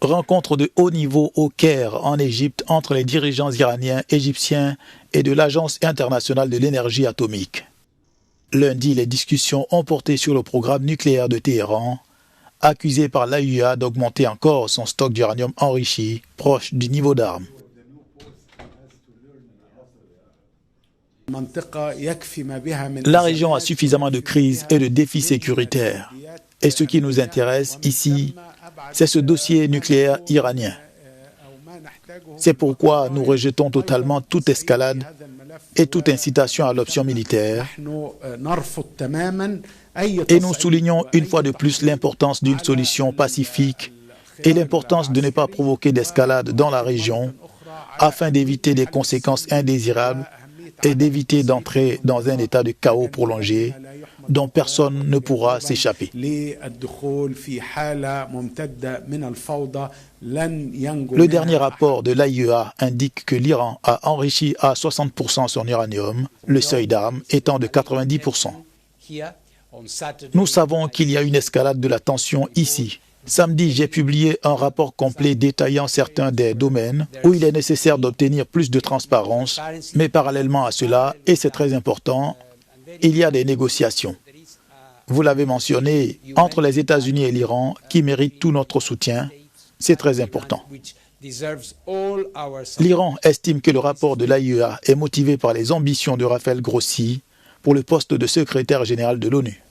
Rencontre de haut niveau au Caire, en Égypte, entre les dirigeants iraniens, égyptiens et de l'Agence internationale de l'énergie atomique. Lundi, les discussions ont porté sur le programme nucléaire de Téhéran, accusé par l'AIEA d'augmenter encore son stock d'uranium enrichi, proche du niveau d'armes. La région a suffisamment de crises et de défis sécuritaires. Et ce qui nous intéresse ici, c'est ce dossier nucléaire iranien. C'est pourquoi nous rejetons totalement toute escalade et toute incitation à l'option militaire. Et nous soulignons une fois de plus l'importance d'une solution pacifique et l'importance de ne pas provoquer d'escalade dans la région afin d'éviter des conséquences indésirables et d'éviter d'entrer dans un état de chaos prolongé dont personne ne pourra s'échapper. Le dernier rapport de l'AIEA indique que l'Iran a enrichi à 60% son uranium, le seuil d'armes étant de 90%. Nous savons qu'il y a une escalade de la tension ici. Samedi, j'ai publié un rapport complet détaillant certains des domaines où il est nécessaire d'obtenir plus de transparence, mais parallèlement à cela, et c'est très important, il y a des négociations. Vous l'avez mentionné, entre les États-Unis et l'Iran, qui méritent tout notre soutien, c'est très important. L'Iran estime que le rapport de l'AIEA est motivé par les ambitions de Raphaël Grossi pour le poste de secrétaire général de l'ONU.